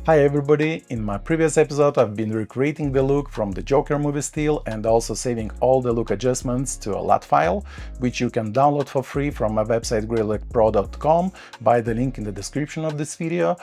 Hi everybody, in my previous episode I've been recreating the look from the Joker movie still and also saving all the look adjustments to a LUT file, which you can download for free from my website greylakepro.com by the link in the description of this video.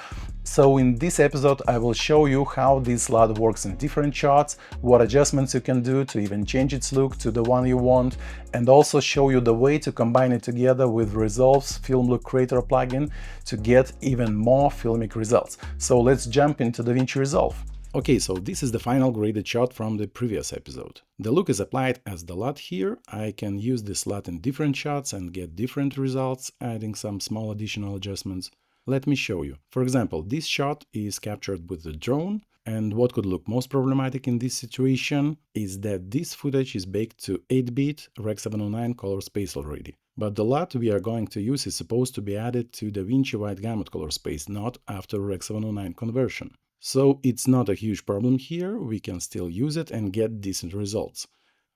So in this episode I will show you how this LUT works in different shots, what adjustments you can do to even change its look to the one you want, and also show you the way to combine it together with Resolve's Film Look Creator plugin to get even more filmic results. So let's jump into Davinci Resolve. Okay, so this is the final graded shot from the previous episode. The look is applied as the LUT here. I can use this LUT in different shots and get different results, adding some small additional adjustments. Let me show you. For example, this shot is captured with the drone, and what could look most problematic in this situation is that this footage is baked to 8-bit Rec 709 color space already. But the LUT we are going to use is supposed to be added to Davinci wide gamut color space, not after Rec 709 conversion. So it's not a huge problem here, we can still use it and get decent results.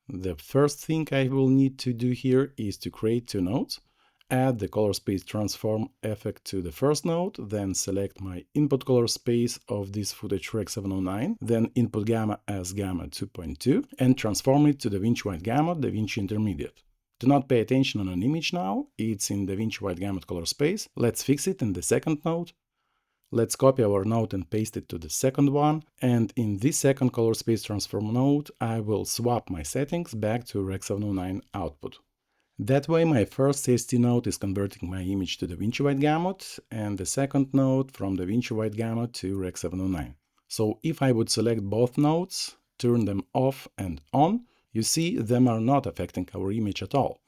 The first thing I will need to do here is to create two nodes, add the color space transform effect to the first node, then select my input color space of this footage Rec 709, then input gamma as gamma 2.2 and transform it to Davinci wide gamut, Davinci intermediate. Do not pay attention on an image now, it's in Davinci wide gamut color space. Let's fix it in the second node. Let's copy our node and paste it to the second one, and in this second color space transform node I will swap my settings back to Rec 709 output. That way my first CST node is converting my image to Davinci wide gamut and the second node from Davinci wide gamut to Rec 709. So if I would select both nodes, turn them off and on, you see them are not affecting our image at all.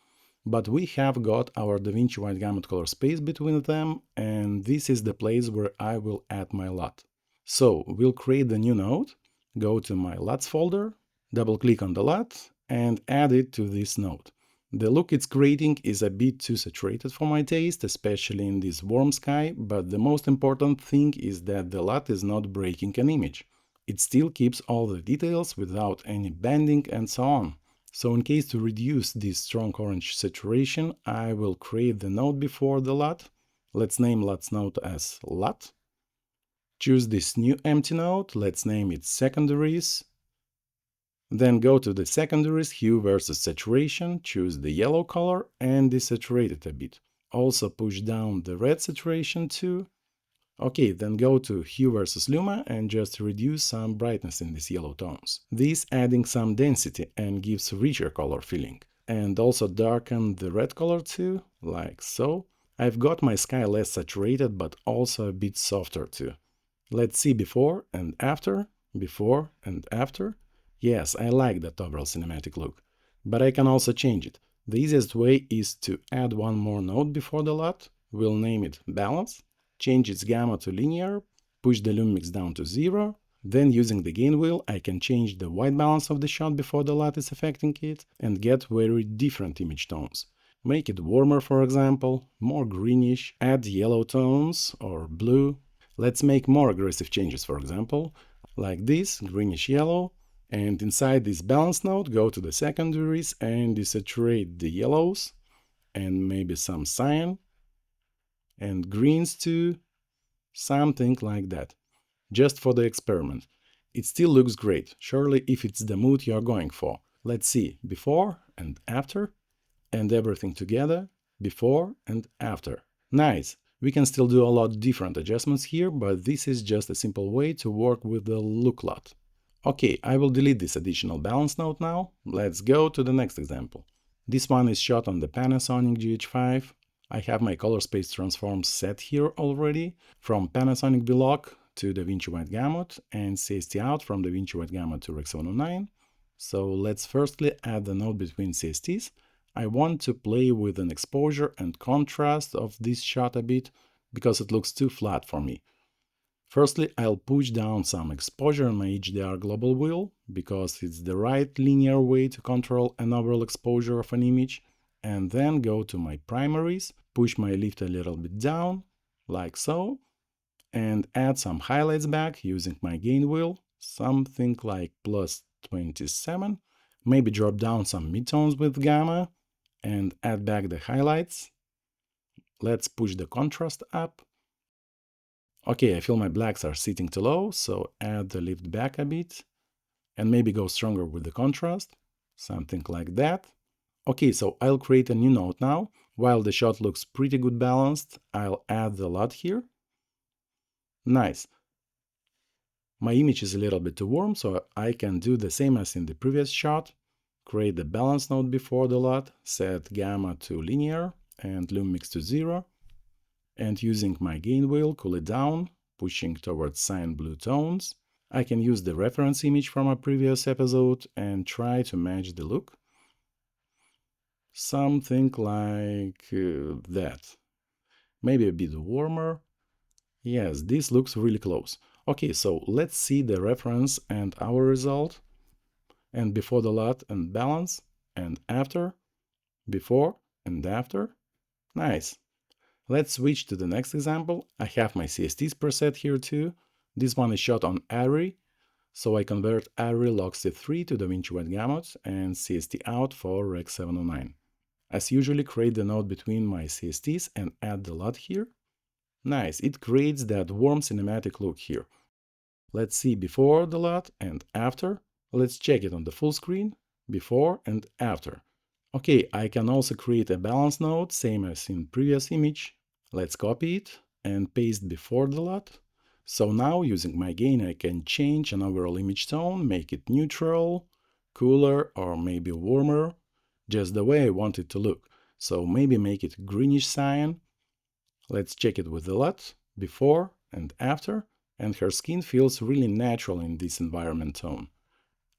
But we have got our Davinci wide gamut color space between them, and this is the place where I will add my LUT. So we'll create the new node, go to my LUTs folder, double click on the LUT and add it to this node. The look it's creating is a bit too saturated for my taste, especially in this warm sky, but the most important thing is that the LUT is not breaking an image. It still keeps all the details without any bending and so on. So in case to reduce this strong orange saturation, I will create the node before the LUT. Let's name LUT's node as LUT. Choose this new empty node, let's name it secondaries. Then go to the secondaries, hue versus saturation, choose the yellow color and desaturate it a bit. Also push down the red saturation too. Okay, then go to hue versus luma and just reduce some brightness in these yellow tones. This adding some density and gives richer color feeling. And also darken the red color too, like so. I've got my sky less saturated but also a bit softer too. Let's see before and after, before and after. Yes, I like that overall cinematic look. But I can also change it. The easiest way is to add one more node before the LUT. We'll name it balance. Change its gamma to linear, push the lumix down to 0, then using the gain wheel I can change the white balance of the shot before the LUT is affecting it and get very different image tones. Make it warmer for example, more greenish, add yellow tones or blue. Let's make more aggressive changes for example, like this, greenish yellow, and inside this balance node go to the secondaries and desaturate the yellows and maybe some cyan. And greens too, something like that, just for the experiment. It still looks great, surely if it's the mood you're going for. Let's see, before and after, and everything together, before and after. Nice! We can still do a lot different adjustments here, but this is just a simple way to work with the look LUT. Okay, I will delete this additional balance node now. Let's go to the next example. This one is shot on the Panasonic GH5. I have my color space transforms set here already, from Panasonic Block to Davinci wide gamut and CST out from Davinci wide gamut to Rec 709. So let's firstly add the node between CSTs. I want to play with an exposure and contrast of this shot a bit, because it looks too flat for me. Firstly, I'll push down some exposure on my HDR global wheel, because it's the right linear way to control an overall exposure of an image. And then go to my primaries, push my lift a little bit down, like so, and add some highlights back using my gain wheel, something like plus 27, maybe drop down some midtones with gamma, and add back the highlights. Let's push the contrast up. Okay, I feel my blacks are sitting too low, so add the lift back a bit and maybe go stronger with the contrast, something like that. Okay, so I'll create a new node now. While the shot looks pretty good balanced, I'll add the LUT here. Nice. My image is a little bit too warm, so I can do the same as in the previous shot. Create the balance node before the LUT, set gamma to linear and lume mix to 0. And using my gain wheel, cool it down, pushing towards cyan blue tones. I can use the reference image from a previous episode and try to match the look. Something like that. Maybe a bit warmer. Yes, this looks really close. Okay, so let's see the reference and our result. And before the LUT and balance, and after, before and after. Nice. Let's switch to the next example. I have my CSTs preset here too. This one is shot on ARRI, so I convert ARRI log C3 to Davinci Wide Gamut and CST out for Rec 709. As usually, create the node between my CSTs and add the LUT here. Nice, it creates that warm cinematic look here. Let's see before the LUT and after. Let's check it on the full screen, before and after. Okay, I can also create a balance node, same as in previous image. Let's copy it and paste before the LUT. So now, using my gain, I can change an overall image tone, make it neutral, cooler, or maybe warmer, just the way I want it to look. So maybe make it greenish cyan. Let's check it with the LUT, before and after, and her skin feels really natural in this environment tone.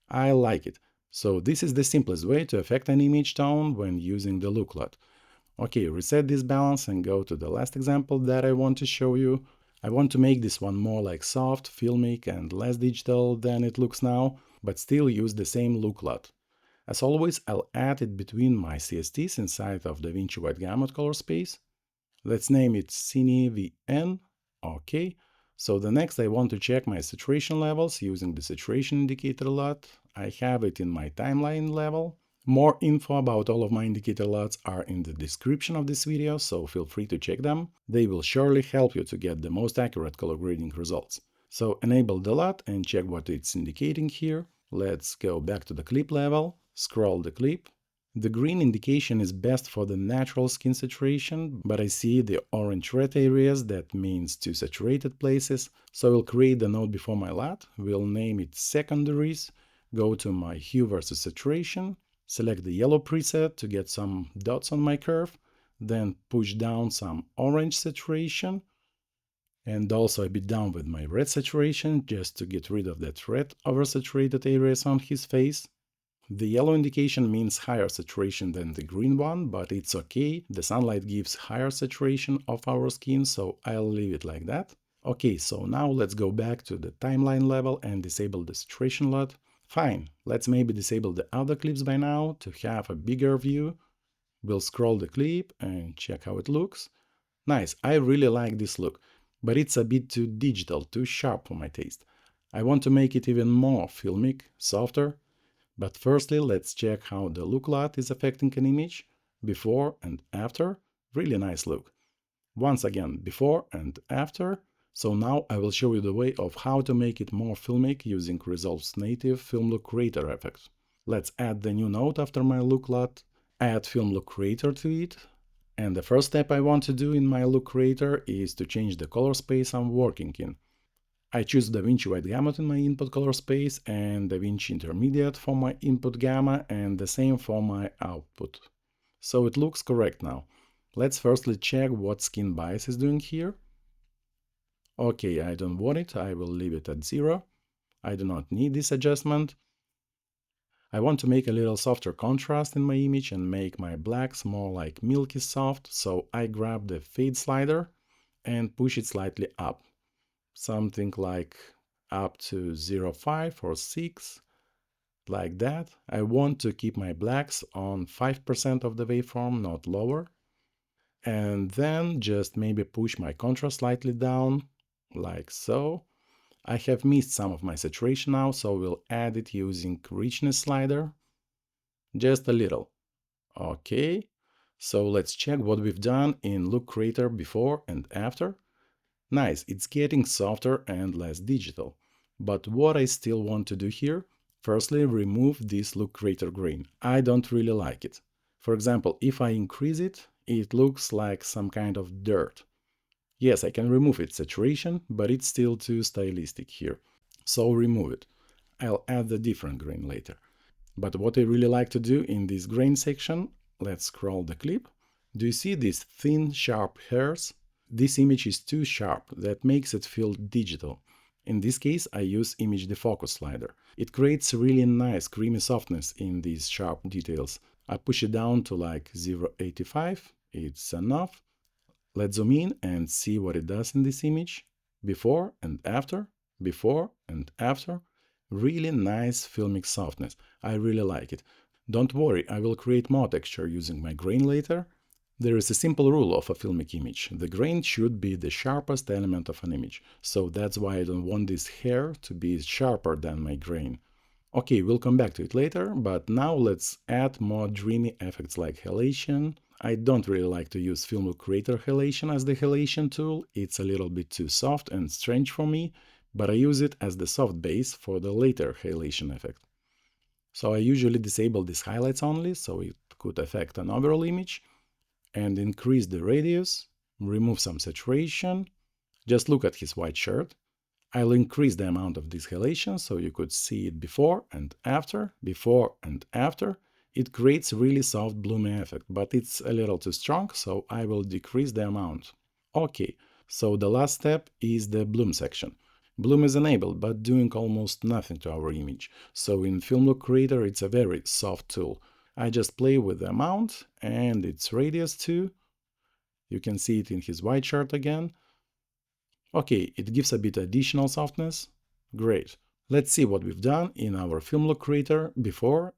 I like it. So this is the simplest way to affect an image tone when using the look LUT. Okay, reset this balance and go to the last example that I want to show you. I want to make this one more like soft, filmic and less digital than it looks now, but still use the same look LUT. As always, I'll add it between my CSTs inside of Davinci Wide Gamut color space. Let's name it Cine VN. Okay. So the next I want to check my saturation levels using the saturation indicator LUT. I have it in my timeline level. More info about all of my indicator LUTs are in the description of this video, so feel free to check them. They will surely help you to get the most accurate color grading results. So enable the LUT and check what it's indicating here. Let's go back to the clip level, scroll the clip. The green indication is best for the natural skin saturation, but I see the orange-red areas, that means two saturated places, so I'll create the node before my LUT, we'll name it secondaries, go to my hue versus saturation, select the yellow preset to get some dots on my curve, then push down some orange saturation, and also a bit down with my red saturation, just to get rid of that red oversaturated areas on his face. The yellow indication means higher saturation than the green one, but it's okay. The sunlight gives higher saturation of our skin, so I'll leave it like that. Okay, so now let's go back to the timeline level and disable the saturation LUT. Fine, let's maybe disable the other clips by now to have a bigger view. We'll scroll the clip and check how it looks. Nice, I really like this look, but it's a bit too digital, too sharp for my taste. I want to make it even more filmic, softer. But firstly, let's check how the look LUT is affecting an image, before and after. Really nice look. Once again, before and after. So now I will show you the way of how to make it more filmic using Resolve's native Film Look Creator effect. Let's add the new node after my look LUT, add Film Look Creator to it. And the first step I want to do in my look creator is to change the color space I'm working in. I choose Davinci Wide Gamut in my input color space and Davinci Intermediate for my input gamma and the same for my output. So it looks correct now. Let's firstly check what skin bias is doing here. Okay, I don't want it, I will leave it at 0. I do not need this adjustment. I want to make a little softer contrast in my image and make my blacks more like milky soft, so I grab the fade slider and push it slightly up. Something like up to 0.5 or 6, like that. I want to keep my blacks on 5% of the waveform, not lower. And then just maybe push my contrast slightly down, like so. I have missed some of my saturation now, so we'll add it using richness slider. Just a little. Okay, so let's check what we've done in Look Creator before and after. Nice, it's getting softer and less digital. But what I still want to do here, firstly, remove this look creator grain. I don't really like it. For example, if I increase it, it looks like some kind of dirt. Yes, I can remove its saturation, but it's still too stylistic here. So remove it. I'll add the different grain later. But what I really like to do in this grain section, let's scroll the clip. Do you see these thin, sharp hairs? This image is too sharp, that makes it feel digital. In this case, I use image defocus slider. It creates really nice creamy softness in these sharp details. I push it down to like 0.85, it's enough. Let's zoom in and see what it does in this image. Before and after, before and after. Really nice filmic softness. I really like it. Don't worry, I will create more texture using my grain later. There is a simple rule of a filmic image. The grain should be the sharpest element of an image. So that's why I don't want this hair to be sharper than my grain. Okay, we'll come back to it later, but now let's add more dreamy effects like halation. I don't really like to use Filmic Creator Halation as the halation tool. It's a little bit too soft and strange for me, but I use it as the soft base for the later halation effect. So I usually disable these highlights only, so it could affect an overall image, and increase the radius, remove some saturation. Just look at his white shirt. I'll increase the amount of this halation so you could see it before and after, before and after. It creates really soft blooming effect, but it's a little too strong, so I will decrease the amount. Okay, so the last step is the bloom section. Bloom is enabled, but doing almost nothing to our image. So in Film Look Creator it's a very soft tool. I just play with the amount and its radius too. You can see it in his white shirt again. Okay, it gives a bit additional softness. Great. Let's see what we've done in our Film Look Creator before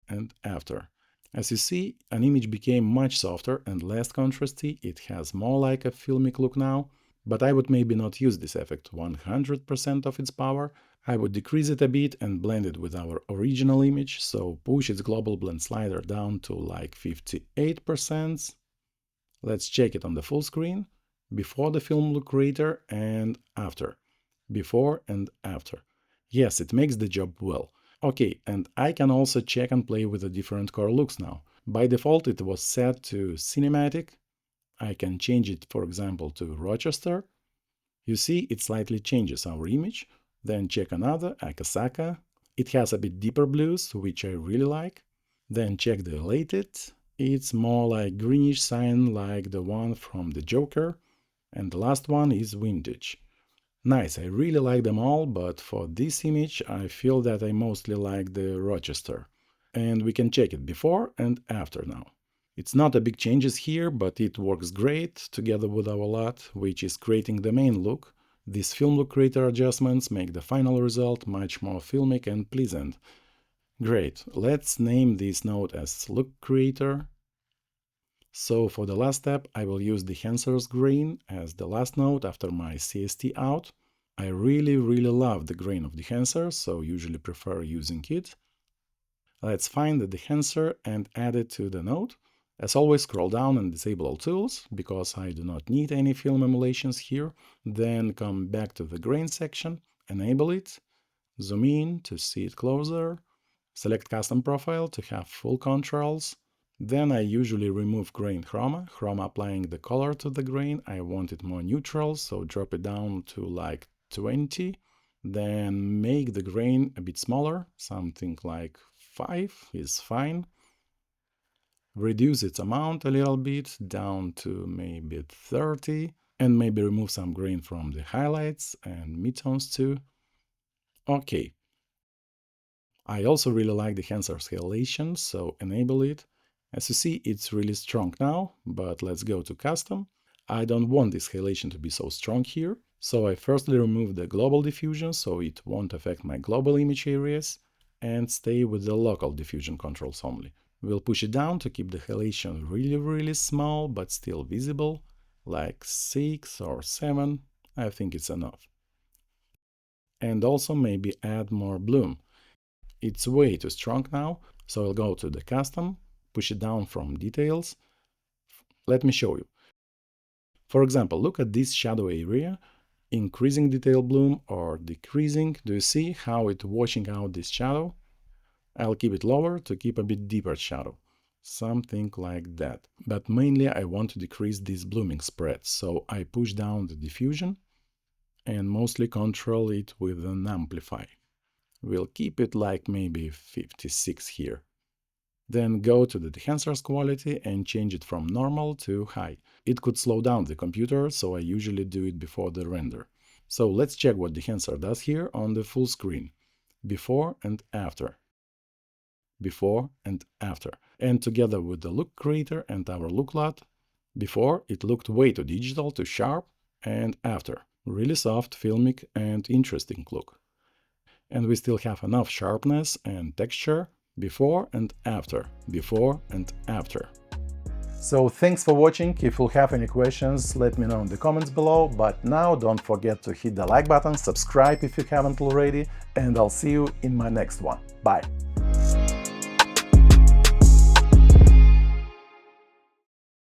and after. As you see, an image became much softer and less contrasty. It has more like a filmic look now, but I would maybe not use this effect 100% of its power. I would decrease it a bit and blend it with our original image, so push its global blend slider down to like 58%. Let's check it on the full screen. Before the Film Look Creator and after. Before and after. Yes, it makes the job well. Okay, and I can also check and play with the different core looks now. By default it was set to cinematic. I can change it, for example, to Rochester. You see, it slightly changes our image. Then check another, Akasaka. It has a bit deeper blues, which I really like. Then check the Elated. It's more like greenish cyan like the one from the Joker. And the last one is Vintage. Nice, I really like them all, but for this image I feel that I mostly like the Rochester. And we can check it before and after now. It's not a big changes here, but it works great together with our LUT, which is creating the main look. These Film Look Creator adjustments make the final result much more filmic and pleasant. Great, let's name this node as Look Creator. So for the last step, I will use Dehancer's grain as the last node after my CST out. I really love the grain of Dehancer, so usually prefer using it. Let's find the Dehancer and add it to the node. As always, scroll down and disable all tools, because I do not need any film emulations here. Then come back to the grain section, enable it, zoom in to see it closer, select custom profile to have full controls. Then I usually remove grain chroma applying the color to the grain. I want it more neutral, so drop it down to like 20. Then make the grain a bit smaller, something like 5 is fine. Reduce its amount a little bit, down to maybe 30, and maybe remove some grain from the highlights and midtones too. Okay. I also really like the Dehancer's halation, so enable it. As you see, it's really strong now, but let's go to custom. I don't want this halation to be so strong here, so I firstly remove the global diffusion so it won't affect my global image areas, and stay with the local diffusion controls only. We'll push it down to keep the halation really small but still visible, like 6 or 7, I think it's enough. And also maybe add more bloom. It's way too strong now, so I'll go to the custom, push it down from details. Let me show you. For example, look at this shadow area. increasing detail bloom or decreasing. Do you see how it's washing out this shadow? I'll keep it lower to keep a bit deeper shadow. Something like that. But mainly I want to decrease this blooming spread, so I push down the diffusion and mostly control it with an amplify. We'll keep it like maybe 56 here. Then go to the Dehancer's quality and change it from normal to high. It could slow down the computer, so I usually do it before the render. So let's check what Dehancer does here on the full screen. Before and after. Before and after. And together with the look creator and our look LUT, before it looked way too digital, too sharp, and after. Really soft, filmic and interesting look. And we still have enough sharpness and texture. Before and after, before and after. So thanks for watching. If you have any questions, let me know in the comments below. But now don't forget to hit the like button, subscribe if you haven't already, and I'll see you in my next one. Bye!